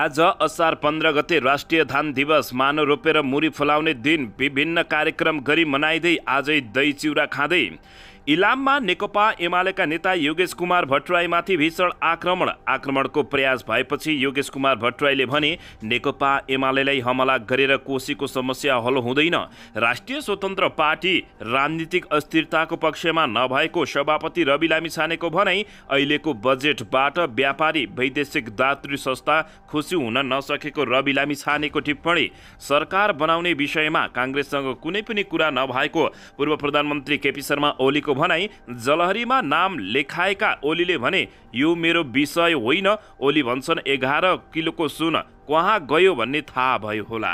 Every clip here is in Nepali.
आज असार 15 गते राष्ट्रिय धान दिवस। मानो रोपेर मुरी फलाउने दिन। विभिन्न कार्यक्रम गरी मनाइँदै आजै दही चिउरा खाँदै। इलाममा नेकपा एमालेका नेता योगेश कुमार भट्टराईमाथि भीषण आक्रमणको प्रयास भएपछि योगेश कुमार भट्टराईले भने नेकपा एमालेलाई हमला गरेर कोशीको समस्या हल हुँदैन। राष्ट्रिय स्वतन्त्र पार्टी राजनीतिक अस्थिरताको पक्षमा नभएको सभापति रवि लामिछानेको भनाई। अहिलेको बजेटबाट व्यापारी वैदेशिक दातृ संस्था खुसी हुन नसकेको रवि लामिछानेको टिप्पणी। सरकार बनाउने विषयमा काङ्ग्रेससँग कुनै पनि कुरा नभएको पूर्व प्रधानमन्त्री केपी शर्मा ओलीको भनाई। जलहरीमा नाम लेखाएका ओलीले भने यो मेरो विषय होइन। ओली भन्छन् 11 किलोको सुन कहाँ गयो भन्ने थाहा भयो होला।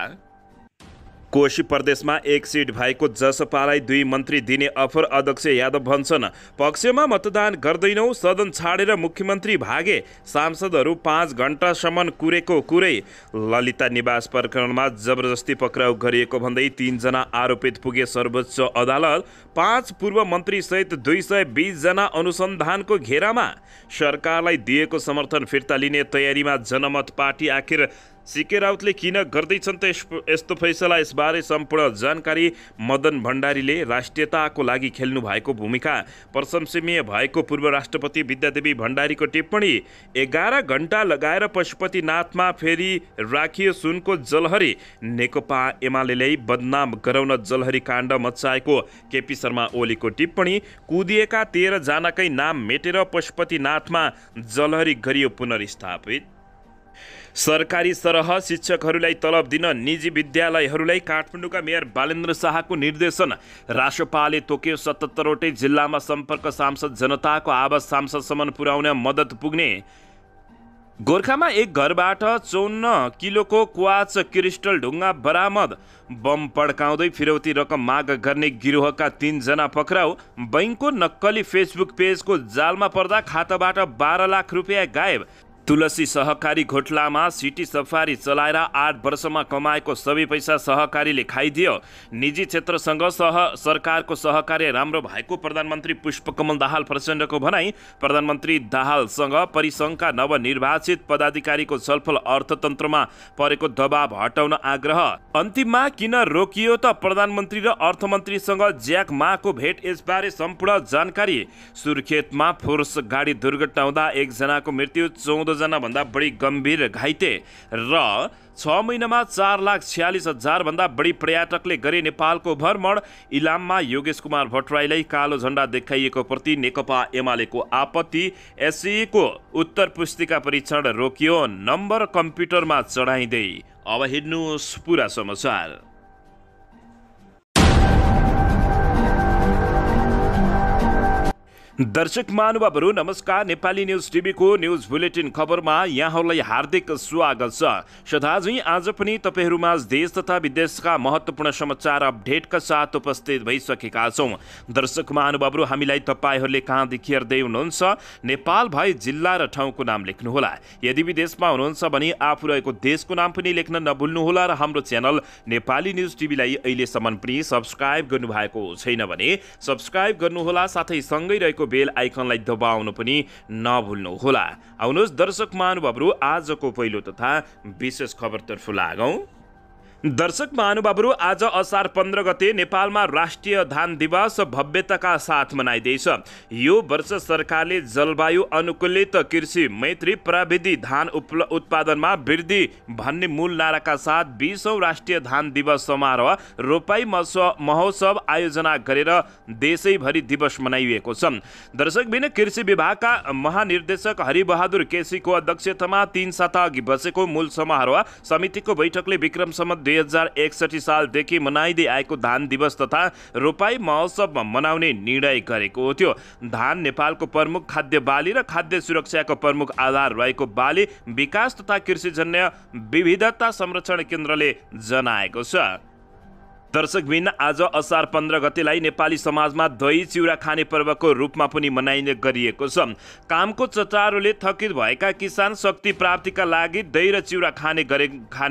कोशी प्रदेशमा एक सिट भएको जसपालाई 2 मन्त्री दिने अफर। अध्यक्ष यादव भन्छन् पक्षमा मतदान गर्दैनौ, सदन छाडेर मुख्यमन्त्री भागे। सांसदहरू 5 घण्टासम्म कुरेको कुरै। ललिता निवास प्रकरणमा जबरजस्ती पक्राउ गरिएको भन्दै 3 जना आरोपित पुगे सर्वोच्च अदालत। 5 पूर्व मन्त्री सहित 220 जना अनुसन्धानको घेरामा। सरकारलाई दिएको समर्थन फिर्ता लिने तयारीमा जनमत पार्टी। आखिर सीके राउतले किन गर्दैछन् त यस्तो फैसला? यसबारे सम्पूर्ण जानकारी। मदन भण्डारीले राष्ट्रियताको लागि खेल्नु भएको भूमिका प्रशंसनीय भएको पूर्व राष्ट्रपति विद्यादेवी भण्डारीको टिप्पणी। 11 घण्टा लगाएर पशुपतिनाथमा फेरि राखियो सुनको जलहरी। नेकपा एमालेलाई बदनाम गराउन जलहरी काण्ड मचाएको केपी शर्मा ओलीको टिप्पणी। कुदिएका 13 जनाकै नाम मेटेर पशुपतिनाथमा जलहरी गरियो पुनर्स्थापित। सरकारी सरह शिक्षकहरूलाई तलब दिन निजी विद्यालयहरूलाई काठमाडौँका मेयर बालेन्द्र शाहको निर्देशन। राष्ट्रपाले तोक्यो 77 वटै जिल्लामा सम्पर्क सांसद जनताको आवाज सांसदसम्म पुर्याउन मद्दत पुग्ने। गोर्खामा एक घरबाट 54 किलोको क्वाच क्रिस्टल ढुङ्गा बरामद। बम पड्काउँदै फिरौती रकम माग गर्ने गिरोहका 3 जना पक्राउ। बैंकको नक्कली फेसबुक पेजको जालमा पर्दा खाताबाट 12 लाख रुपियाँ गायब। तुलसी सहकारी घोटालामा सिटी सफारी चलाएर 8 वर्षमा कमाएको सबै पैसा सहकारीले खाइदियो। निजी क्षेत्रसँग सरकारको सहकार्य राम्रो भएको प्रधानमन्त्री पुष्पकमल दाहाल प्रचण्डको भनाई। प्रधानमन्त्री दाहालसँग परिसङ्घका नवनिर्वाचित पदाधिकारीको छलफल। अर्थतन्त्रमा परेको दबाव हटाउन आग्रह। अन्तिममा किन रोकियो त प्रधानमन्त्री र अर्थमन्त्रीसँग ज्याक माको भेट? यसबारे सम्पूर्ण जानकारी। सुर्खेतमा फोर्स गाडी दुर्घटना हुँदा 1 जनाको मृत्यु, 14 जना भन्दा बढी गम्भीर घाइते र 6 महिनामा 4,46,000 भन्दा बढी पर्यटकले गरे नेपालको भ्रमण। इलाममा योगेश कुमार भट्टराईलाई कालो झण्डा देखाइएको प्रति नेकपा एमालेको आपत्ति। एससीको उत्तर पुस्तिका परीक्षण रोकियो, नम्बर कम्प्युटरमा चढाइँदै। अब हेर्नुहोस् पुरा समाचार। दर्शक महानुभावहरू नमस्कार। नेपाली न्युज टिभीको न्युज बुलेटिन खबरमा यहाँहरूलाई हार्दिक स्वागत छ। सदाझै आज पनि तपाईँहरूमा देश तथा विदेशका महत्त्वपूर्ण समाचार अपडेटका साथ उपस्थित भइसकेका छौँ। दर्शक महानुभावहरू हामीलाई तपाईँहरूले कहाँदेखि हेर्दै हुनुहुन्छ नेपाल भए जिल्ला र ठाउँको नाम लेख्नुहोला। यदि विदेशमा हुनुहुन्छ भने आफू रहेको देशको नाम पनि लेख्न नभुल्नुहोला र हाम्रो च्यानल नेपाली न्युज टिभीलाई अहिलेसम्म पनि सब्सक्राइब गर्नुभएको छैन भने सब्सक्राइब गर्नुहोला, साथै सँगै रहेको बेल आइकनलाई दबाउनु पनि नभुल्नुहोला। आउनुहोस् दर्शक महानुभावहरू आजको पहिलो तथा विशेष खबरतर्फ लागौं। दर्शक महानुभावहरू आज असार 15 गते नेपालमा राष्ट्रिय धान दिवस भव्यताका साथ मनाइँदैछ। यो वर्ष सरकारले जलवायु अनुकूलित कृषि मैत्री प्रविधि धान उत्पादनमा वृद्धि भन्ने मूल नाराका साथ 20औं राष्ट्रिय धान दिवस समारोह रोपाई महोत्सव आयोजना गरेर देशैभरि दिवस मनाइएको छ। दर्शकबिन कृषि विभागका महानिर्देशक हरिबहादुर केसीको अध्यक्षतामा 3 साता अघि बसेको मूल समारोह समितिको बैठकले विक्रमसम्म 2061 सालदेखि मनाइँदै आएको धान दिवस तथा रोपाई महोत्सव मनाउने निर्णय गरेको थियो। धान नेपालको प्रमुख खाद्य बाली र खाद्य सुरक्षाको प्रमुख आधार रहेको बाली विकास तथा कृषिजन्य विविधता संरक्षण केन्द्रले जनाएको छ। दर्शकबिन आज असार 15 गतेलाई नेपाली समाजमा दही चिउरा खाने पर्वको रूपमा पनि मनाइने गरिएको छ। कामको चटारोले थकित भएका किसान शक्ति प्राप्तिका लागि दही र चिउरा खाने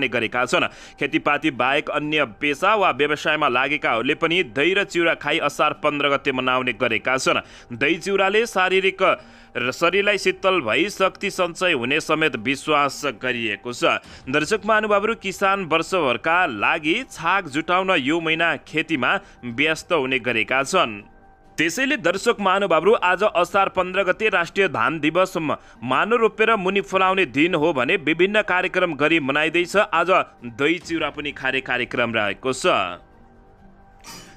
गरेका छन्। खेतीपाती बाहेक अन्य पेशा वा व्यवसायमा लागेकाहरूले पनि दही र चिउरा खाई असार 15 गते मनाउने गरेका छन्। दही चिउराले शरीरलाई शीतल भई शक्ति सञ्चय हुने समेत विश्वास गरिएको छ। दर्शक महानुभावहरू, किसान वर्षभरका लागि छाक जुटाउन यो महिना खेतीमा व्यस्त हुने गरेका छन्। त्यसैले दर्शक महानुभावहरू, आज असार 15 गते राष्ट्रिय धान दिवस मानो रोपेर मुनि फलाउने दिन हो भने विभिन्न कार्यक्रम गरी मनाइँदैछ। आज दही चिउरा पनि खाने कार्यक्रम रहेको छ।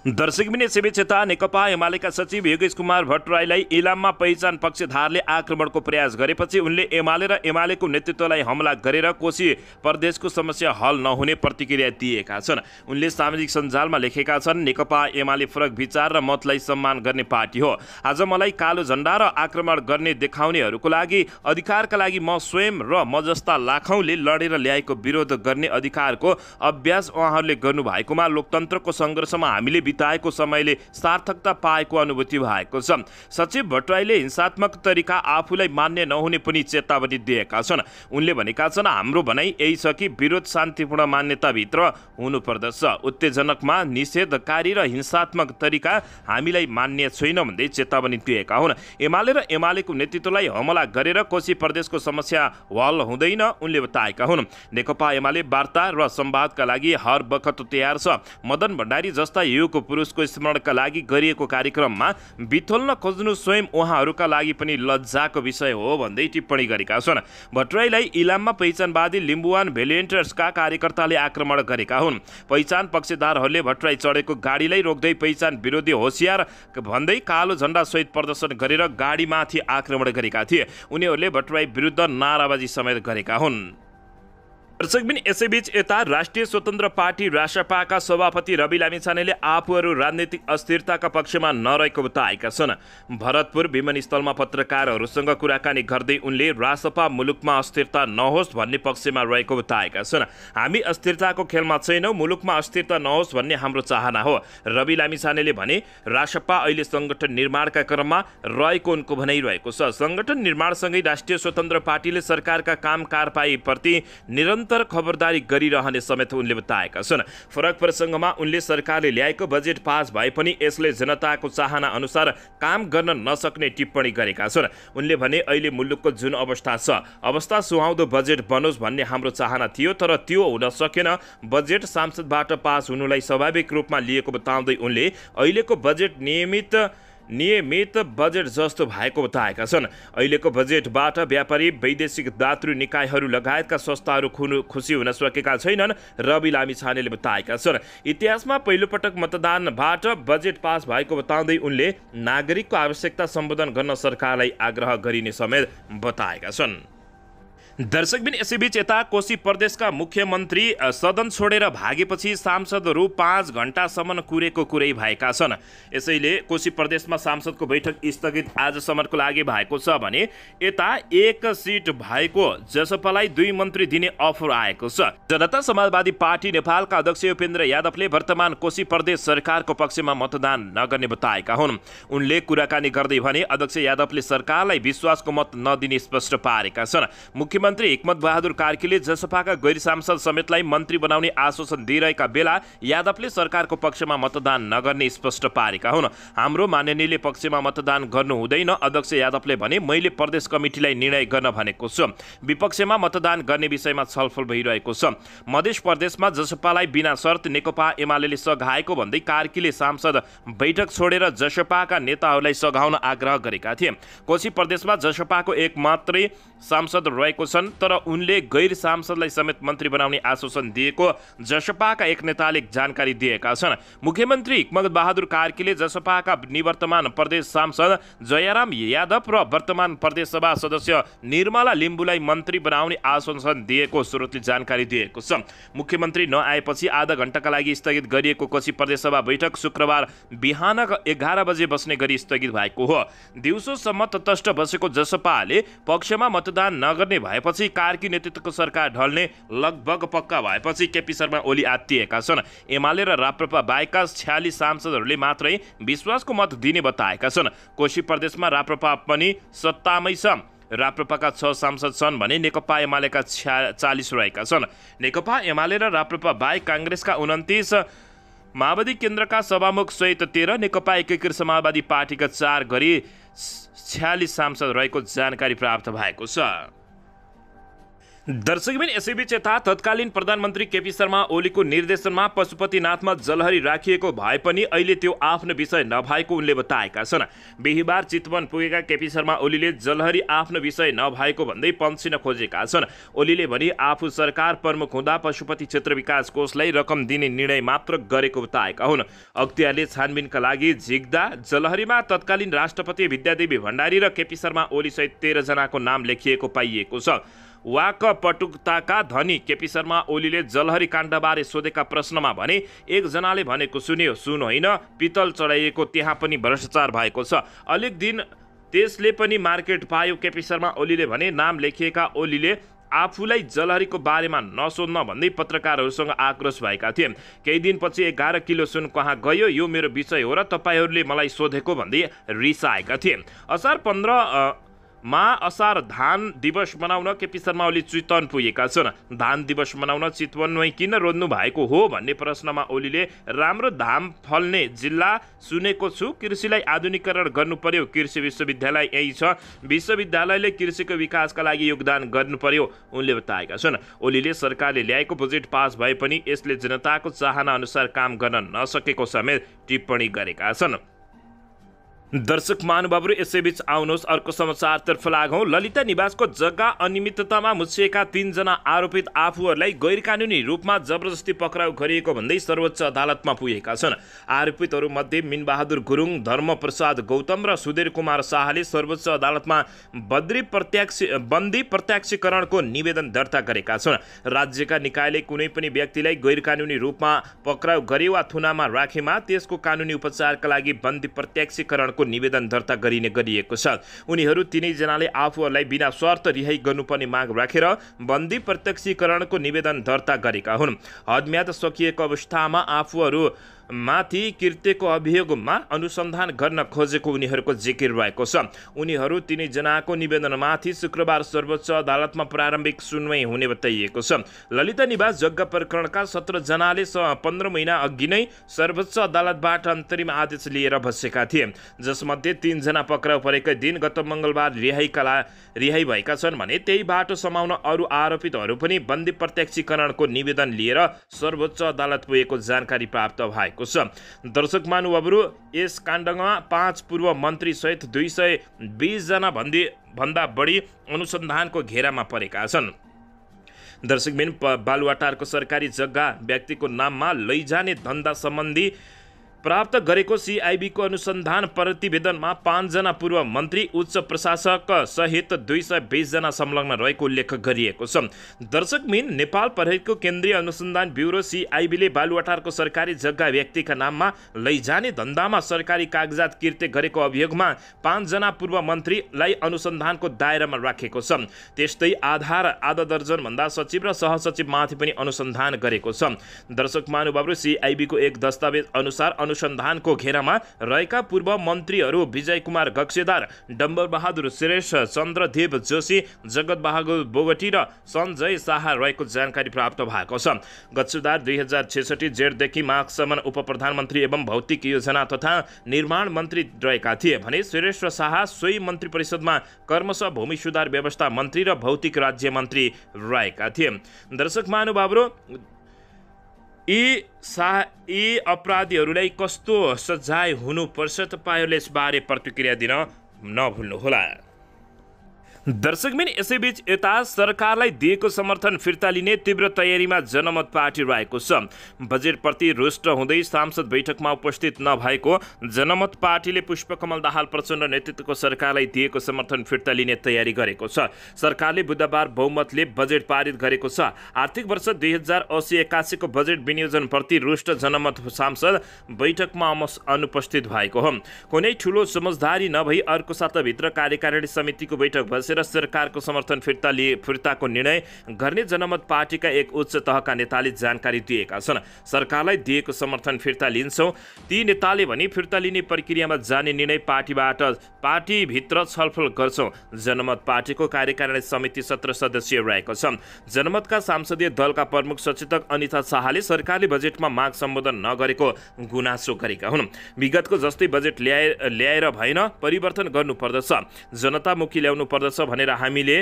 दर्शकबिन यसैबीच यता नेकपा एमालेका सचिव योगेश कुमार भट्टराईलाई इलाममा पहिचान पक्षधारले आक्रमणको प्रयास गरेपछि उनले एमाले र एमालेको नेतृत्वलाई हमला गरेर कोशी प्रदेशको समस्या हल नहुने प्रतिक्रिया दिएका छन्। उनले सामाजिक सञ्जालमा लेखेका छन्, नेकपा एमाले फरक विचार र मतलाई सम्मान गर्ने पार्टी हो। आज मलाई कालो झण्डा र आक्रमण गर्ने देखाउनेहरूको लागि अधिकारका लागि म स्वयं र म जस्ता लाखौँले लडेर ल्याएको विरोध गर्ने अधिकारको अभ्यास उहाँहरूले गर्नुभएकोमा लोकतन्त्रको सङ्घर्षमा हामीले बिताएको समयले सार्थकता पाएको अनुभूति भएको छ। सचिव भट्टराईले हिंसात्मक तरिका आफूलाई मान्य नहुने पनि चेतावनी दिएका छन्। उनले भनेका छन्, हाम्रो भनाइ यही छ कि विरोध शान्तिपूर्ण मान्यताभित्र हुनुपर्दछ। उत्तेजनात्मक निषेधकारी र हिंसात्मक तरिका हामीलाई मान्य छैन भन्दै चेतावनी दिएका हुन्। एमाले र एमालेको नेतृत्वलाई हमला गरेर कोशी प्रदेशको समस्या हल हुँदैन उनले बताएका हुन्। नेकपा एमाले वार्ता र संवादका लागि हर बखत तयार छ। मदन भण्डारी जस्ता युगको पुरुषको स्मरणका लागि गरिएको कार्यक्रममा बिथोल्न खोज्नु स्वयं उहाँहरूका लागि पनि लज्जाको विषय हो भन्दै टिप्पणी गरेका छन्। भट्टराईलाई इलाममा पहिचानवादी लिम्बुवान भेलिएन्टर्सका कार्यकर्ताले आक्रमण गरेका हुन्। पहिचान पक्षधारहरूले भट्टराई चढेको गाडीलाई रोक्दै पहिचान विरोधी होसियार भन्दै कालो झण्डा सहित प्रदर्शन गरेर गाडीमाथि आक्रमण गरेका थिए। उनीहरूले भट्टराई विरुद्ध नाराबाजी समेत गरेका हुन्। दर्शकबिन यसैबीच यता राष्ट्रिय स्वतन्त्र पार्टी रासपाका सभापति रवि लामिछानेले आफूहरू राजनीतिक अस्थिरताका पक्षमा नरहेको बताएका छन्। भरतपुर विमानस्थलमा पत्रकारहरूसँग कुराकानी गर्दै उनले रासपा मुलुकमा अस्थिरता नहोस् भन्ने पक्षमा रहेको बताएका छन्। हामी अस्थिरताको खेलमा छैनौँ, मुलुकमा अस्थिरता नहोस् भन्ने हाम्रो चाहना हो। रवि लामिछानेले भने, रासपा अहिले सङ्गठन निर्माणका क्रममा रहेको उनको भनाइरहेको छ। सङ्गठन निर्माणसँगै राष्ट्रिय स्वतन्त्र पार्टीले सरकारका काम कारबाहीप्रति निरन्तर खबरदारी गरिरहने समेत उनले बताएका छन्। फरक प्रसङ्गमा उनले सरकारले ल्याएको बजेट पास भए पनि यसले जनताको चाहना अनुसार काम गर्न नसक्ने टिप्पणी गरेका छन्। उनले भने, अहिले मुलुकको जुन अवस्था छ, अवस्था सुहाउँदो बजेट बनोस् भन्ने हाम्रो चाहना थियो, तर त्यो हुन सकेन। बजेट संसदबाट पास हुनुलाई स्वाभाविक रूपमा लिएको बताउँदै उनले अहिलेको बजेट नियमित बजेट जस्तो भएको बताएका छन्। अहिलेको बजेटबाट व्यापारी, वैदेशिक दातृ निकायहरू लगायतका संस्थाहरू खुसी हुन सकेका छैनन्, रवि लामिछानेले बताएका छन्। इतिहासमा पहिलोपटक मतदानबाट बजेट पास भएको बताउँदै उनले नागरिकको आवश्यकता सम्बोधन गर्न सरकारलाई आग्रह गरिने समेत बताएका छन्। दर्शकबिन यसैबीच यता कोशी प्रदेशका मुख्यमन्त्री सदन छोडेर भागेपछि सांसदहरू 5 घण्टासम्म कुरेको कुरै भएका छन्। यसैले कोशी प्रदेशमा सांसदको बैठक स्थगित आजसम्मको लागि भएको छ भने यता एक सिट भएको जसपालाई 2 मन्त्री दिने अफर आएको छ। जनता समाजवादी पार्टी नेपालका अध्यक्ष उपेन्द्र यादवले वर्तमान कोशी प्रदेश सरकारको पक्षमा मतदान नगर्ने बताएका हुन्। उनले कुराकानी गर्दै भने, अध्यक्ष यादवले सरकारलाई विश्वासको मत नदिने स्पष्ट पारेका छन्। मुख्यमन्त्री हिक्मत बहादुर कार्कीले जसपाका गैर सांसद समेतलाई मन्त्री बनाउने आश्वासन दिइरहेका बेला यादवले सरकारको पक्षमा मतदान नगर्ने स्पष्ट पारेका हुन्। हाम्रो माननीयले पक्षमा मतदान गर्नु हुँदैन, अध्यक्ष यादवले भने। मैले प्रदेश कमिटीलाई निर्णय गर्न भनेको छु। विपक्षमा मतदान गर्ने विषयमा छलफल भइरहेको छ। मध्य प्रदेशमा जसपालाई बिना शर्त नेकपा एमालेले सघाएको भन्दै कार्कीले सांसद बैठक छोडेर जसपाका नेताहरूलाई सघाउन आग्रह गरेका थिए। कोशी प्रदेशमा जसपाको एक मात्रै सांसद रहेको छन्, तर उनले गैर सांसदलाई समेत मन्त्री बनाउने आश्वासन दिएको जसपाका एक नेताले जानकारी दिएका छन्। मुख्यमन्त्री हिक्मत बहादुर कार्कीले जसपाका निवर्तमान प्रदेश सांसद जयराम यादव र वर्तमान प्रदेश सभा सदस्य निर्मला लिम्बुलाई मन्त्री बनाउने आश्वासन दिएको स्रोतले जानकारी दिएको छ। मुख्यमन्त्री नआएपछि आधा घण्टाका लागि स्थगित गरिएको कोशी प्रदेश सभा बैठक शुक्रबार बिहान 11 बजे बस्ने गरी स्थगित भएको हो। दिउँसोसम्म तटस्थ बसेको जसपाले पक्षमा मतदान नगर्ने भए भएपछि कार्की नेतृत्वको सरकार ढल्ने लगभग पक्का भएपछि केपी शर्मा ओली आत्तिएका छन्। एमाले र राप्रपा बाहेकका 46 सांसदहरूले मात्रै विश्वासको मत दिने बताएका छन्। कोशी प्रदेशमा राप्रपा पनि सत्तामै छ। राप्रपाका 6 सांसद छन् भने नेकपा एमालेका 40 रहेका छन्। नेकपा एमाले र राप्रपा बाहेक काङ्ग्रेसका 29, माओवादी केन्द्रका सभामुख सहित 13, नेकपा एकीकृत समाजवादी पार्टीका 4 गरी 46 सांसद रहेको जानकारी प्राप्त भएको छ। दर्शकबिन यसैबीच यता तत्कालीन प्रधानमन्त्री केपी शर्मा ओलीको निर्देशनमा पशुपतिनाथमा जलहरी राखिएको भए पनि अहिले त्यो आफ्नो विषय नभएको उनले बताएका छन्। बिहिबार चितवन पुगेका केपी शर्मा ओलीले जलहरी आफ्नो विषय नभएको भन्दै पन्सिन खोजेका छन्। ओलीले भने आफू सरकार प्रमुख हुँदा पशुपति क्षेत्र विकास कोषलाई रकम दिने निर्णय मात्र गरेको बताएका हुन्। अख्तियारले छानबिनका लागि झिक्दा जलहरीमा तत्कालीन राष्ट्रपति विद्यादेवी भण्डारी र केपी शर्मा ओली सहित 13 जनाको नाम लेखिएको पाइएको छ। वाक पटुकताका धनी केपी शर्मा ओलीले जलहरी काण्डबारे सोधेका प्रश्नमा भने एकजनाले भनेको सुन्यो, सुन होइन, पितल चढाइएको त्यहाँ पनि भ्रष्टाचार भएको छ, अलिक दिन त्यसले पनि मार्केट पायो। केपी शर्मा ओलीले भने नाम लेखिएका ओलीले आफूलाई जलहरीको बारेमा नसोध्न भन्दै पत्रकारहरूसँग आक्रोश भएका थिए। केही दिनपछि 11 किलो सुन कहाँ गयो, यो मेरो विषय हो र तपाईँहरूले मलाई सोधेको भन्दै रिसाएका थिए। असार 15 मा असार धान दिवस मनाउन केपी शर्मा ओली चितवन पुगेका छन्। धान दिवस मनाउन चितवनमै किन रोज्नु भएको हो भन्ने प्रश्नमा ओलीले राम्रो धान फल्ने जिल्ला सुनेको छु, कृषिलाई आधुनिकीकरण गर्नु पर्यो, कृषि विश्वविद्यालय यही छ, विश्वविद्यालयले कृषिको विकासका लागि योगदान गर्नु पर्यो उनले बताएका छन्। ओलीले सरकारले ल्याएको बजेट पास भए पनि यसले जनताको चाहना अनुसार काम गर्न नसकेको समेत टिप्पणी गरेका छन्। दर्शक महानुभावहरू यसैबीच आउनुहोस् अर्को समाचारतर्फ लागौँ। ललिता निवासको जग्गा अनियमिततामा मुछिएका 3 जना आरोपित आफूहरूलाई गैरकानुनी रूपमा जबरजस्ती पक्राउ गरिएको भन्दै सर्वोच्च अदालतमा पुगेका छन्। आरोपितहरूमध्ये मिनबहादुर गुरुङ, धर्मप्रसाद गौतम र सुधीर कुमार शाहले सर्वोच्च अदालतमा बन्दी प्रत्यक्षीकरणको निवेदन दर्ता गरेका छन्। राज्यका निकायले कुनै पनि व्यक्तिलाई गैरकानुनी रूपमा पक्राउ गरे वा थुनामा राखेमा त्यसको कानुनी उपचारका लागि बन्दी प्रत्यक्षीकरणको निवेदन दर्ता गरिएको छ। उनीहरू 3 जनाले आफूहरूलाई बिना शर्त रिहाई गर्नुपर्ने माग राखेर बन्दी प्रत्यक्षीकरणको निवेदन दर्ता गरेका हुन्। हदम्याद सकिएको अवस्थामा आफूहरू माथि कृत्यको अभियोगमा अनुसन्धान गर्न खोजेको उनीहरूको जिकिर रहेको छ। उनीहरू 3 जनाको निवेदनमाथि शुक्रबार सर्वोच्च अदालतमा प्रारम्भिक सुनवाई हुने बताइएको छ। ललिता निवास जग्गा प्रकरणका 17 जनाले 15 महिना अघि नै सर्वोच्च अदालतबाट अन्तरिम आदेश लिएर बसेका थिए, जसमध्ये 3 जना पक्राउ परेकै दिन गत मङ्गलबार रिहाई भएका छन् भने त्यही बाटो समाउन अरू आरोपितहरू पनि बन्दी प्रत्यक्षीकरणको निवेदन लिएर सर्वोच्च अदालत पुगेको जानकारी प्राप्त भएको छ। दर्शक महानुभावहरू, यस काण्डमा 5 पूर्व मन्त्री सहित 220 जना भन्दा बढी अनुसन्धानको घेरामा परेका छन्। दर्शकबिन बालुवाटारको सरकारी जग्गा व्यक्तिको नाममा लैजाने धन्दा सम्बन्धी प्राप्त गरेको सिआइबीको अनुसन्धान प्रतिवेदनमा 5 जना पूर्व मन्त्री, उच्च प्रशासक सहित 220 जना संलग्न रहेको उल्लेख गरिएको छ। दर्शकबिन नेपाल प्रहरीको केन्द्रीय अनुसन्धान ब्युरो सिआइबीले बालुवाटारको सरकारी जग्गा व्यक्तिका नाममा लैजाने धन्दामा सरकारी कागजात किर्ते गरेको अभियोगमा 5 जना पूर्व मन्त्रीलाई अनुसन्धानको दायरामा राखेको छ। त्यस्तै आधा दर्जन भन्दा सचिव र सहसचिवमाथि पनि अनुसन्धान गरेको छ। दर्शक महानुभावहरू, सिआइबीको एक दस्तावेज अनुसार अनुसन्धानको घेरामा रहेका पूर्व मन्त्रीहरू विजय कुमार गक्सेदार, डम्बर बहादुर श्रेष्ठ, चन्द्रदेव जोशी, जगत बहादुर बोगटी र सञ्जय शाह रहेको जानकारी प्राप्त भएको छ। गक्सेदार 2066 जेठदेखि माघसम्म उप प्रधानमन्त्री एवं भौतिक योजना तथा निर्माण मन्त्री रहेका थिए भने श्रेष्ठ शाह सोही मन्त्री परिषदमा कर्मश भूमि सुधार व्यवस्था मन्त्री र भौतिक राज्य मन्त्री रहेका थिए। दर्शक महानुभावहरू, यी अपराधीहरूलाई कस्तो सजाय हुनुपर्छ, तपाईँहरूले यसबारे प्रतिक्रिया दिन नभुल्नुहोला। दर्शकबिन यसैबीच यता सरकारलाई दिएको समर्थन फिर्ता लिने तीव्र तयारीमा जनमत पार्टी रहेको छ। बजेटप्रति रुष्ट हुँदै सांसद बैठकमा उपस्थित नभएको जनमत पार्टीले पुष्पकमल दाहाल प्रचण्ड नेतृत्वको सरकारलाई दिएको समर्थन फिर्ता लिने तयारी गरेको छ। सरकारले बुधबार बहुमतले बजेट पारित गरेको छ। आर्थिक वर्ष 2080-81 को बजेट विनियोजनप्रति रुष्ट जनमत सांसद बैठकमा अनुपस्थित भएको हो। कुनै ठुलो समझदारी नभई अर्को साताभित्र कार्यकारिणी समितिको बैठक बसे बसेर सरकारको समर्थन फिर्ताको निर्णय गर्ने जनमत पार्टीका एक उच्च तहका नेताले जानकारी दिएका छन्। सरकारलाई दिएको समर्थन फिर्ता लिन्छौँ। ती नेताले भने फिर्ता लिने प्रक्रियामा जाने निर्णय पार्टीभित्र छलफल गर्छौँ। जनमत पार्टीको कार्यकारिणी समिति 17 सदस्यीय रहेको छ। जनमतका संसदीय दलका प्रमुख सचेतक अनिता शाहले सरकारले बजेटमा माग सम्बोधन नगरेको गुनासो गरेका हुन्। विगतको जस्तै बजेट ल्याएर भएन, परिवर्तन गर्नुपर्दछ, जनतामुखी ल्याउनु पर्दछ भनेर हामीले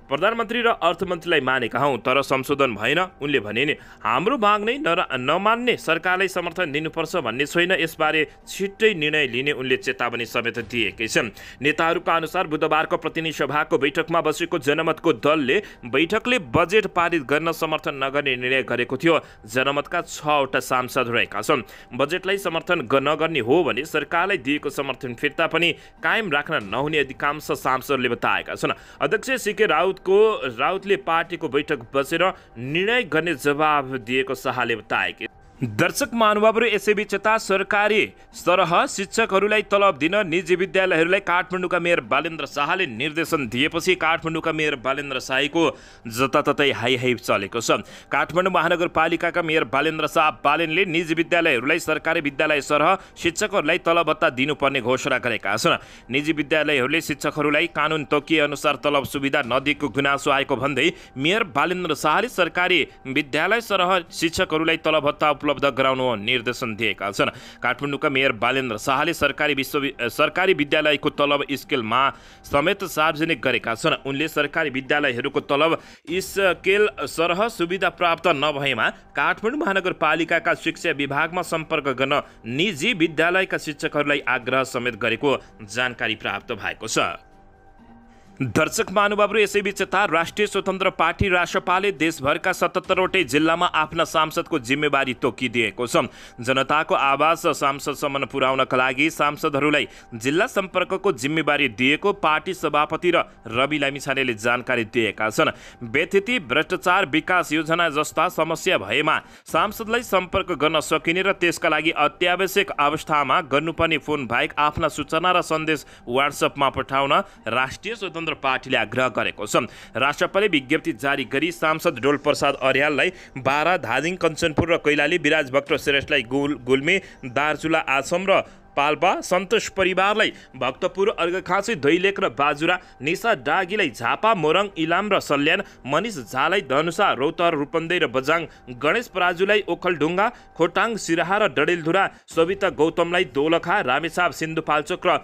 प्रधानमन्त्री र अर्थमन्त्रीलाई मानेका हौँ, तर संशोधन भएन। उनले भने नि हाम्रो माग नै नमान्ने सरकारलाई समर्थन दिनुपर्छ भन्ने छैन, यसबारे छिट्टै निर्णय लिने उनले चेतावनी समेत दिएकै छन्। नेताहरूका अनुसार बुधबारको प्रतिनिधि सभाको बैठकमा बसेको जनमतको दलले बैठकले बजेट पारित गर्न समर्थन नगर्ने निर्णय गरेको थियो। जनमतका 6वटा सांसद रहेका छन्। बजेटलाई समर्थन नगर्ने हो भने सरकारलाई दिएको समर्थन फिर्ता पनि कायम राख्न नहुने अधिकांश सांसदले बताएका छन्। अध्यक्ष सीके राउतले पार्टीको बैठक बसेर निर्णय गर्ने जवाब दिएको शाहले बताए। दर्शक महानुभावहरू, यसैबीच यता सरकारी सरह शिक्षकहरूलाई तलब दिन निजी विद्यालयहरूलाई काठमाडौँका मेयर बालेन्द्र शाहले निर्देशन दिएपछि काठमाडौँका मेयर बालेन्द्र शाहीको जताततै हाई चलेको छ। काठमाडौँ महानगरपालिकाका मेयर बालेन्द्र शाह बालेनले निजी विद्यालयहरूलाई सरकारी विद्यालय सरह शिक्षकहरूलाई तलब भत्ता दिनुपर्ने घोषणा गरेका छन्। निजी विद्यालयहरूले शिक्षकहरूलाई कानुन तोकिए अनुसार तलब सुविधा नदिएको गुनासो आएको भन्दै मेयर बालेन्द्र शाहले सरकारी विद्यालय सरह शिक्षकहरूलाई तलब भत्ता उपलब्ध गराउनु निर्देशन दिएका छन्। काठमाडौँका मेयर बालेन्द्र शाहले सरकारी विद्यालयको तलब स्केलमा समेत सार्वजनिक गरेका छन्। उनले सरकारी विद्यालयहरूको तलब स्केल सरह सुविधा प्राप्त नभएमा काठमाडौँ महानगरपालिकाका शिक्षा विभागमा सम्पर्क गर्न निजी विद्यालयका शिक्षकहरूलाई आग्रह समेत गरेको जानकारी प्राप्त भएको छ। दर्शक महानुभावहरू, यसैबीच यता राष्ट्रिय स्वतन्त्र पार्टी रासपाले देशभरका 77वटै जिल्लामा आफ्ना सांसदको जिम्मेवारी तोकिदिएको छ। जनताको आवाज सांसदसम्म पुर्याउनका लागि सांसदहरूलाई जिल्ला सम्पर्कको जिम्मेवारी दिएको पार्टी सभापति र रवि लामिछानेले जानकारी दिएका छन्। व्यथिति, भ्रष्टाचार, विकास योजना जस्ता समस्या भएमा सांसदलाई सम्पर्क गर्न सकिने र त्यसका लागि अत्यावश्यक अवस्थामा गर्नुपर्ने फोन बाहेक आफ्ना सूचना र सन्देश वाट्सएपमा पठाउन राष्ट्रिय स्वतन्त्र पार्टीले आग्रह गरेको छ। राष्ट्रपाले विज्ञप्ति जारी गरी सांसद डोल प्रसाद अर्याललाई बारा, धादिङ, कञ्चनपुर र कैलाली, विराज भक्त श्रेष्ठलाई गुल्मे, दार्चुला, आसम र पाल्पा, सन्तोष परिवारलाई भक्तपुर, अर्घखाँची, दैलेख र बाजुरा, निशा डागीलाई झापा, मोरङ, इलाम र सल्यान, मनिष झालाई धनुषा, रौतहट, रूपन्देही र बजाङ, गणेश पराजुलाई ओखलढुङ्गा, खोटाङ, सिराहा र डडेलधुरा, सविता गौतमलाई दोलखा, रामेछाप, सिन्धुपाल्चोक र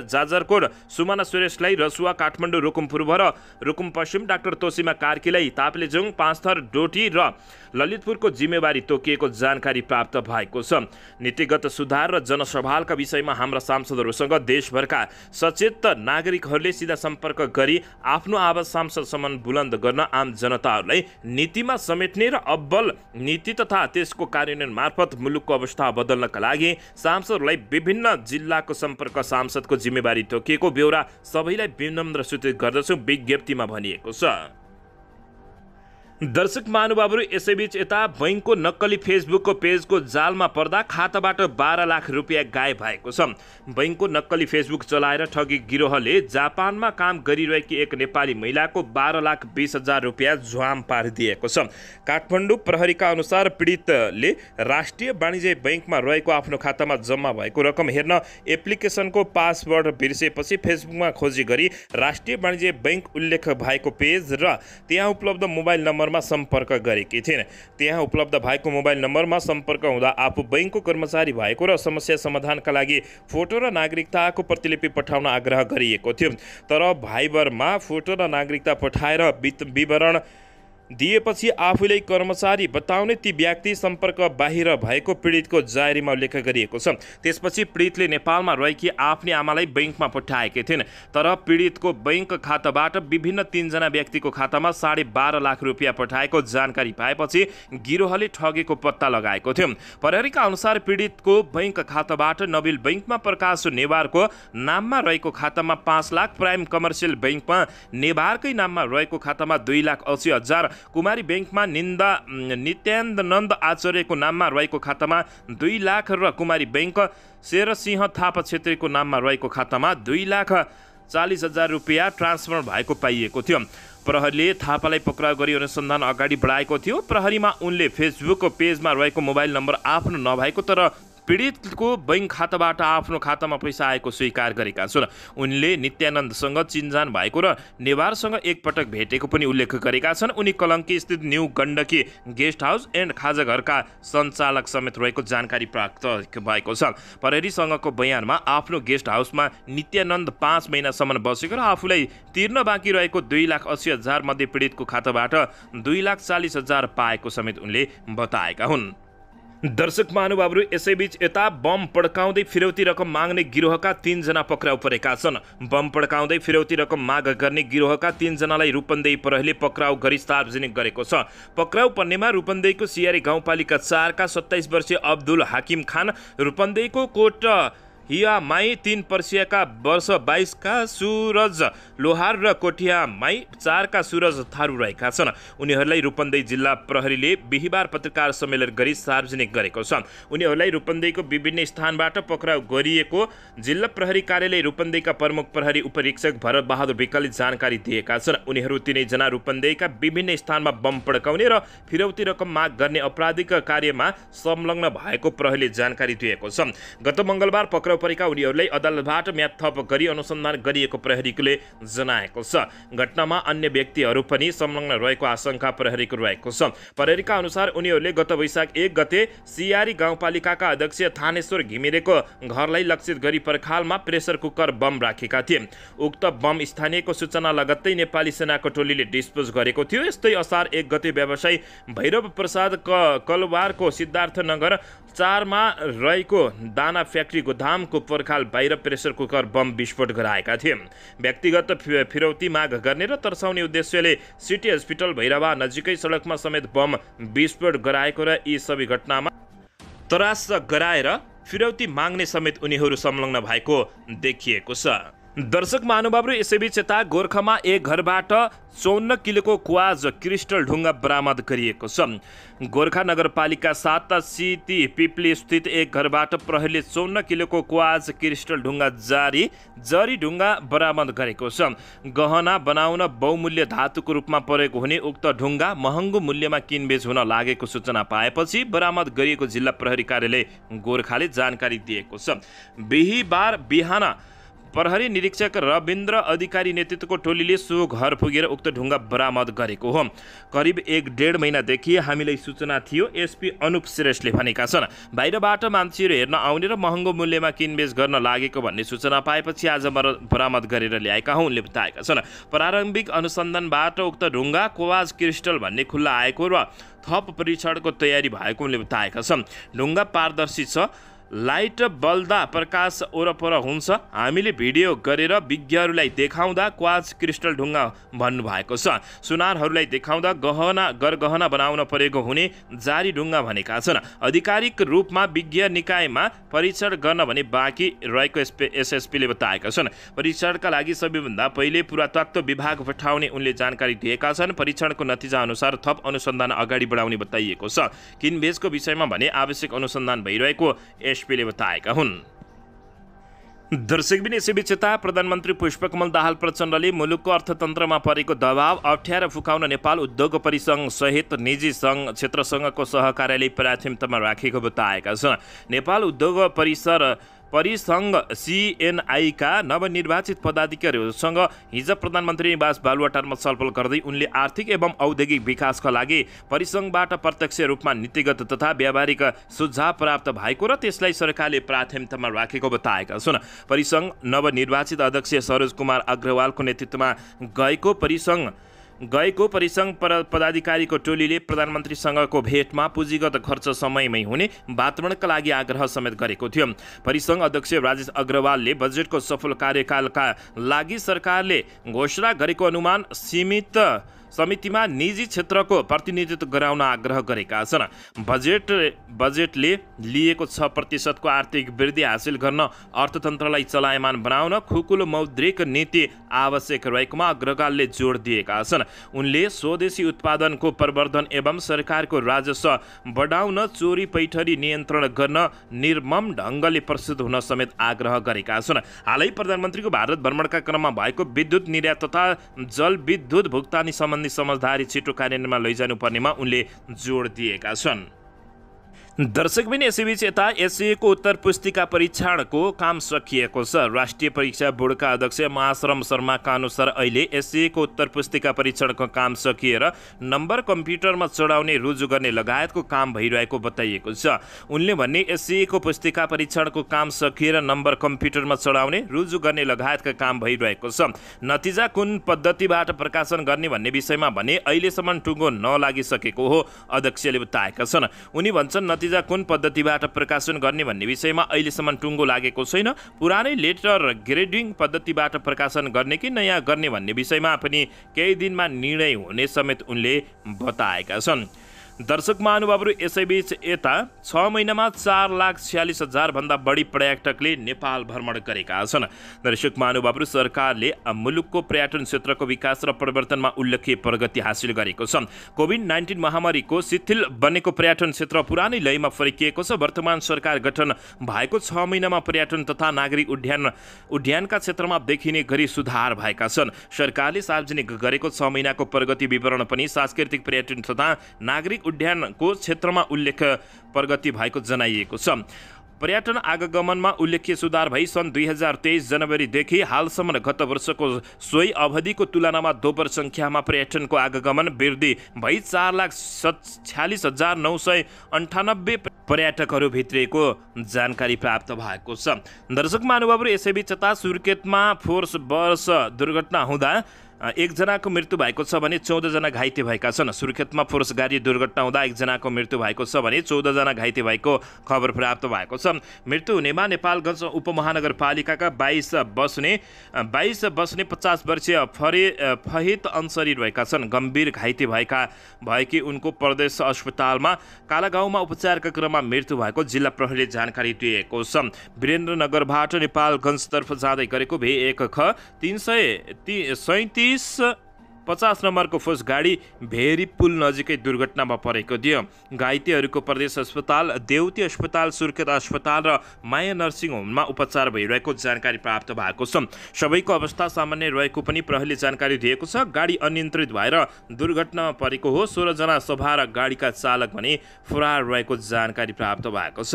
जाजरकोट, सुमना सुरेशलाई रसुवा, काठमाडौँ, रुकुम पूर्व र रुकुम पश्चिम, डाक्टर तोसीमा कार्कीलाई ताप्लेजुङ, पाँचथर, डोटी र ललितपुरको जिम्मेवारी तोकिएको जानकारी प्राप्त भएको छ। नीतिगत सुधार र जनसवालका विषयमा हाम्रा सांसदहरूसँग देशभरका सचेत नागरिकहरूले सिधा सम्पर्क गरी आफ्नो आवाज सांसदसम्म बुलन्द गर्न आम जनताहरूलाई नीतिमा समेट्ने र अब्बल नीति तथा त्यसको कार्यान्वयन मार्फत मुलुकको अवस्था बदल्नका लागि सांसदहरूलाई विभिन्न जिल्लाको सम्पर्क सांसदको जिम्मेवारी तोकिएको ब्यौरा सबैलाई विनम्र सूचित गर्दछु, विज्ञप्तिमा भनिएको छ। दर्शक महानुभावहरू, यसैबीच यता बैंकको नक्कली फेसबुकको पेजको जालमा पर्दा खाताबाट 12 लाख रुपियाँ गायब भएको छ। बैंकको नक्कली फेसबुक चलाएर ठगी गिरोहले जापानमा काम गरिरहेकी एक नेपाली महिलाको 12,20,000 रुपियाँ झ्वाम पारिदिएको छ। काठमाडौँ प्रहरीका अनुसार पीडितले राष्ट्रिय वाणिज्य बैंकमा रहेको आफ्नो खातामा जम्मा भएको रकम हेर्न एप्लिकेसनको पासवर्ड बिर्सेपछि फेसबुकमा खोजी गरी राष्ट्रिय वाणिज्य बैंक उल्लेख भएको पेज र त्यहाँ उपलब्ध मोबाइल नम्बरमा सम्पर्क गरेकी थिइन्। त्यहाँ उपलब्ध भएको मोबाइल नम्बरमा सम्पर्क हुँदा आफू बैंकको कर्मचारी भएको र समस्या समाधानका लागि फोटो र नागरिकताको प्रतिलिपि पठाउन आग्रह गरिएको थियो। तर भाइबरमा फोटो र नागरिकता पठाएर विवरण दिएपछि आफूले कर्मचारी बताउने ती व्यक्ति सम्पर्क बाहिर भएको पीडितको जायरीमा उल्लेख गरिएको छ। त्यसपछि पीडितले नेपालमा रहेकी आफ्नी आमालाई बैंकमा पठाएकी थिइन्। तर पीडितको बैंक खाताबाट विभिन्न 3 जना व्यक्तिको खातामा 12.5 लाख रुपियाँ पठाएको जानकारी पाएपछि गिरोहले ठगेको पत्ता लगाएको थियो। प्रहरीका अनुसार पीडितको बैंक खाताबाट नबिल बैंकमा प्रकाश नेवारको नाममा रहेको खातामा 5 लाख, प्राइम कमर्सियल बैंकमा नेवारकै नाममा रहेको खातामा 2,80,000, कुमारी बैंकमा नित्यानन्द आचार्यको नाममा रहेको खातामा 2 लाख र कुमारी बैंक शेरसिंह थापा छेत्रीको नाममा रहेको खातामा 2 लाख 40,000 रुपियाँ ट्रान्सफर भएको पाइएको थियो। प्रहरीले थापालाई पक्राउ गरी अनुसन्धान अगाडि बढाएको थियो। प्रहरीमा उनले फेसबुकको पेजमा रहेको मोबाइल नम्बर आफ्नो नभएको तर पीडितको बैंक खाताबाट आफ्नो खातामा पैसा आएको स्वीकार गरेका छन्। उनले नित्यानन्दसँग चिनजान भएको र नेवारसँग एकपटक भेटेको पनि उल्लेख गरेका छन्। उनी कलङ्की स्थित new Gandaki guest house and खाजाघरका सञ्चालक समेत रहेको जानकारी प्राप्त भएको छ। प्रहरीसँगको बयानमा आफ्नो गेस्ट हाउसमा नित्यानन्द 5 महिनासम्म बसेको र आफूलाई तिर्न बाँकी रहेको 2,80,000 मध्ये पीडितको खाताबाट 2,40,000 पाएको समेत उनले बताएका हुन्। दर्शक महानुभावहरू, यसैबीच यता बम पड्काउँदै फिरौती रकम माग्ने गिरोहका 3 जना पक्राउ परेका छन्। बम पड्काउँदै फिरौती रकम माग गर्ने गिरोहका 3 जनालाई रूपन्देही प्रहरीले पक्राउ गरी सार्वजनिक गरेको छ। पक्राउ पर्नेमा रूपन्देहीको सियारी गाउँपालिका 4 का 27 वर्षीय अब्दुल हाकिम खान, रूपन्देहीको कोट हियामाई 3 वर्षीयका वर्ष 22 का सुरज लोहार र कोठियामाई 4 का सुरज थारू रहेका छन्। उनीहरूलाई रूपन्देही जिल्ला प्रहरीले बिहिबार पत्रकार सम्मेलन गरी सार्वजनिक गरेको छ। उनीहरूलाई रूपन्देहीको विभिन्न स्थानबाट पक्राउ गरिएको जिल्ला प्रहरी कार्यालय रूपन्देहीका प्रमुख प्रहरी उपरीक्षक भरत बहादुर विकलले जानकारी दिएका छन्। उनीहरू 3 जना रूपन्देहीका विभिन्न स्थानमा बम पड्काउने र फिरौती रकम माग गर्ने अपराधिक कार्यमा संलग्न भएको प्रहरीले जानकारी दिएको छ। गत मङ्गलबार पक्राउ परेका उनीहरूलाई अदालतबाट म्याद थप गरी अनुसन्धान गरिएको प्रहरीले जनाएको छ। घटनामा अन्य व्यक्तिहरू पनि संलग्न रहेको आशंका प्रहरीको रहेको छ। प्रहरीका अनुसार उनीहरूले गत वैशाख 1 गते सियारी गाउँपालिकाका अध्यक्ष थानेश्वर घिमिरेको घरलाई लक्षित गरी पर्खालमा प्रेसर कुकर बम राखेका थिए। उक्त बम स्थानीयको सूचना लगत्तै नेपाली सेनाको टोलीले डिस्पोज गरेको थियो। यस्तै असार 1 गते व्यवसायी भैरव प्रसाद कलवारको सिद्धार्थनगर 4 मा रहेको दाना फ्याक्ट्री गोदामको पर्खाल बाहिर प्रेसर कुकर बम विस्फोट गराएका थिए। व्यक्तिगत फिरौती माग गर्ने र तर्साउने उद्देश्यले सिटी हस्पिटल भैरवा नजिकै सडकमा समेत बम विस्फोट गराएको र यी सबै घटनामा त्रास गराएर फिरौती माग्ने समेत उनीहरू संलग्न भएको देखिएको छ। दर्शक महानुभावहरू, यसैबीच यता गोर्खामा एक घरबाट 54 किलोको क्वाज क्रिस्टल ढुङ्गा बरामद गरिएको छ। गोर्खा नगरपालिका 7 सिटी पिप्ली स्थित एक घरबाट प्रहरीले 54 किलोको क्वाज क्रिस्टल ढुङ्गा जरी ढुङ्गा बरामद गरेको छ। गहना बनाउन बहुमूल्य धातुको रूपमा प्रयोग हुने उक्त ढुङ्गा महँगो मूल्यमा किनबेच हुन लागेको सूचना पाएपछि बरामद गरिएको जिल्ला प्रहरी कार्यालय गोर्खाले जानकारी दिएको छ। बिहिबार बिहान प्रहरी निरीक्षक रविन्द्र अधिकारी नेतृत्वको टोलीले सो घर पुगेर उक्त ढुङ्गा बरामद गरेको हो। करिब 1.5 महिनादेखि हामीलाई सूचना थियो, एसपी अनुप श्रेष्ठले भनेका छन्। बाहिरबाट मान्छेहरू हेर्न आउने र महँगो मूल्यमा किनबेच गर्न लागेको भन्ने सूचना पाएपछि आज बरामद गरेर ल्याएका हुँ उनले बताएका छन्। प्रारम्भिक अनुसन्धानबाट उक्त ढुङ्गा क्वाज क्रिस्टल भन्ने खुल्ला आएको र थप परीक्षणको तयारी भएको उनले बताएका छन्। ढुङ्गा पारदर्शी छ, लाइट बल्दा प्रकाश ओरपर हुन्छ। हामीले भिडियो गरेर विज्ञहरूलाई देखाउँदा क्वाज क्रिस्टल ढुङ्गा भन्नुभएको छ। सुनारहरूलाई देखाउँदा गहना बनाउन परेको हुने जारी ढुङ्गा भनेका छन्। आधिकारिक रूपमा विज्ञ निकायमा परीक्षण गर्न भने बाँकी रहेको एसएसपीले बताएका छन्। परीक्षणका लागि सबैभन्दा पहिले पुरातत्व विभाग पठाउने उनले जानकारी दिएका छन्। परीक्षणको नतिजा अनुसार थप अनुसन्धान अगाडि बढाउने बताइएको छ। किनबेचको विषयमा भने आवश्यक अनुसन्धान भइरहेको एसपीले बताएका हुन्। दर्शकबिन, यसैबीच यता प्रधानमन्त्री पुष्पकमल दाहाल प्रचण्डले मुलुकको अर्थतन्त्रमा परेको दबाव अप्ठ्यारो फुकाउन नेपाल उद्योग परिसङ्घ सहित निजी सङ्घ क्षेत्रसँगको सहकार्यले प्राथमिकतामा राखेको बताएका छन्। नेपाल उद्योग परिसङ्घ सीएनआईका नवनिर्वाचित पदाधिकारीहरूसँग हिजो प्रधानमन्त्री निवास बालुवाटारमा छलफल गर्दै उनले आर्थिक एवं औद्योगिक विकासका लागि परिसङ्घबाट प्रत्यक्ष रूपमा नीतिगत तथा व्यावहारिक सुझाव प्राप्त भएको र त्यसलाई सरकारले प्राथमिकतामा राखेको बताएका छन्। परिसङ्घ नवनिर्वाचित अध्यक्ष सरोज कुमार अग्रवालको नेतृत्वमा गएको परिसङ्घ पदाधिकारीको टोलीले प्रधानमन्त्रीसँगको भेटमा पुँजीगत खर्च समयमै हुने वातावरणका लागि आग्रह समेत गरेको थियो। परिसङ्घ अध्यक्ष राजेश अग्रवालले बजेटको सफल कार्यकालका लागि सरकारले घोषणा गरेको अनुमान समितिमा निजी क्षेत्रको प्रतिनिधित्व गराउन आग्रह गरेका छन्। बजेटले लिएको 6% को आर्थिक वृद्धि हासिल गर्न अर्थतन्त्रलाई चलायमान बनाउन खुकुलो मौद्रिक नीति आवश्यक रहेकोमा अग्रगालले जोड दिएका छन्। उनले स्वदेशी उत्पादनको प्रवर्धन एवं सरकारको राजस्व बढाउन चोरी पैठरी नियन्त्रण गर्न निर्मम ढङ्गले प्रस्तुत हुन समेत आग्रह गरेका छन्। हालै प्रधानमन्त्रीको भारत भ्रमणका क्रममा भएको विद्युत निर्यात तथा जलविद्युत भुक्तानी सम्बन्धी समझदारी छिटो कार्यान्वयनमा लैजानु पर्नेमा उनले जोड दिएका छन्। दर्शकबिन यसैबीच यता एससीको उत्तर पुस्तिका परीक्षणको काम सकिएको छ। राष्ट्रिय परीक्षा बोर्डका अध्यक्ष महाश्रम शर्माका अनुसार अहिले एससीको उत्तर पुस्तिका परीक्षणको काम सकिएर नम्बर कम्प्युटरमा चढाउने रुजु गर्ने लगायतको काम भइरहेको बताइएको छ। उनले भन्ने एससीको पुस्तिका परीक्षणको काम सकिएर नम्बर कम्प्युटरमा चढाउने रुजु गर्ने लगायतका काम भइरहेको छ। नतिजा कुन पद्धतिबाट प्रकाशन गर्ने भन्ने विषयमा भने अहिलेसम्म टुङ्गो नलागिसकेको हो अध्यक्षले बताएका छन्। उनी भन्छन् नतिजा कुन पद्धतिबाट प्रकाशन गर्ने भन्ने विषयमा अहिलेसम्म टुङ्गो लागेको छैन। पुरानै लेटर ग्रेडिङ पद्धतिबाट प्रकाशन गर्ने कि नयाँ गर्ने भन्ने विषयमा पनि केही दिनमा निर्णय हुने समेत उनले बताएका छन्। दर्शक महानुभावहरू यसैबीच यता 6 महिनामा 4,46,000 भन्दा बढी पर्यटकले नेपाल भ्रमण गरेका छन्। दर्शक महानुभावहरू सरकारले मुलुकको पर्यटन क्षेत्रको विकास र परिवर्तनमा उल्लेख्य प्रगति हासिल गरेको छ। कोभिड-19 महामारीको शिथिल बनेको पर्यटन क्षेत्र पुरानै लयमा फर्किएको छ। वर्तमान सरकार गठन भएको 6 महिनामा पर्यटन तथा नागरिक उड्डयनका क्षेत्रमा देखिने गरी सुधार भएका छन्। सरकारले सार्वजनिक गरेको 6 महिनाको प्रगति विवरण पनि सांस्कृतिक पर्यटन तथा नागरिक उड्डयनको क्षेत्रमा उल्लेख प्रगति भएको जनाइएको छ। पर्यटन आगमनमा उल्लेख्य सुधार भई सन् 2023 जनवरीदेखि हालसम्म गत वर्षको सोही अवधिको तुलनामा दोब्बर सङ्ख्यामा पर्यटनको आगमन वृद्धि भई 4,46,998 पर्यटकहरू भित्रिएको जानकारी प्राप्त भएको छ। दर्शक महानुभावहरू यसैबीच यता सुर्खेतमा फोर्स बस दुर्घटना हुँदा एकजनाको मृत्यु भएको छ भने 14 जना घाइते भएका छन्। सुर्खेतमा फोर्स गाडी दुर्घटना हुँदा एकजनाको मृत्यु भएको छ भने 14 जना घाइते भएको खबर प्राप्त भएको छ। मृत्यु हुनेमा नेपालगञ्ज उपमहानगरपालिकाका 22 बस्ने 50 वर्षीय फहित अन्सरी रहेका छन्। गम्भीर घाइते भएकी उनको प्रदेश अस्पतालमा कालागाउँमा उपचारका क्रममा मृत्यु भएको जिल्ला प्रहरीले जानकारी दिएको छ। वीरेन्द्रनगरबाट नेपालगञ्जतर्फ जाँदै गरेको V1 ख 337 नम्बरको फोर्स गाडी भेरी पुल नजिकै दुर्घटनामा परेको थियो। घाइतेहरूको प्रदेश अस्पताल, देउती अस्पताल, सुर्खेत अस्पताल र माया नर्सिङ होममा उपचार भइरहेको जानकारी प्राप्त भएको छ। सबैको अवस्था सामान्य रहेको पनि प्रहरीले जानकारी दिएको छ। गाडी अनियन्त्रित भएर दुर्घटनामा परेको हो। 16 जना सवार गाडीका चालक भने फरार रहेको जानकारी प्राप्त भएको छ।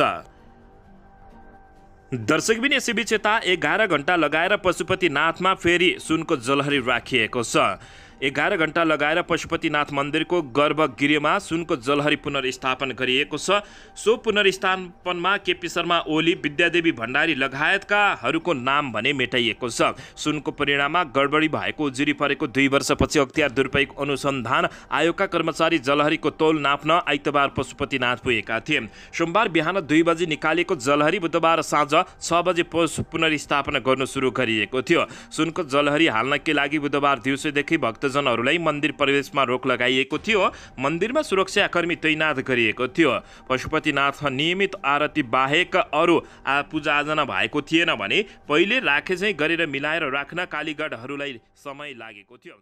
दर्शकबिन यसैबीच यता 11 घण्टा लगाएर पशुपतिनाथमा फेरि सुनको जलहरी राखिएको छ। 11 घण्टा लगाएर पशुपतिनाथ मन्दिरको गर्भगृहमा सुनको जलहरी पुनर्स्थापन गरिएको छ। सो पुनर्स्थापनमा केपी शर्मा ओली, विद्यादेवी भण्डारी लगायतकाहरूको नाम भने मेटाइएको छ। सुनको परिणाममा गडबडी भएको उजुरी परेको 2 वर्षपछि अख्तियार दुरुपयोग अनुसन्धान आयोगका कर्मचारी जलहरीको तौल नाप्न आइतबार पशुपतिनाथ पुगेका थिए। सोमबार बिहान 2 बजे निकालेको जलहरी बुधबार साँझ 6 बजे पुनर्स्थापना गर्नु सुरु गरिएको थियो। सुनको जलहरी हाल्नकै लागि बुधबार दिउँसोदेखि भक्तजनहरूलाई मन्दिर प्रवेशमा रोक लगाइएको थियो। मन्दिरमा सुरक्षाकर्मी तैनात गरिएको थियो। पशुपतिनाथ नियमित आरती बाहेक अरू पूजाआजा भएको थिएन भने पहिले राखेझैँ गरेर मिलाएर राख्न कालीगढहरूलाई समय लागेको थियो।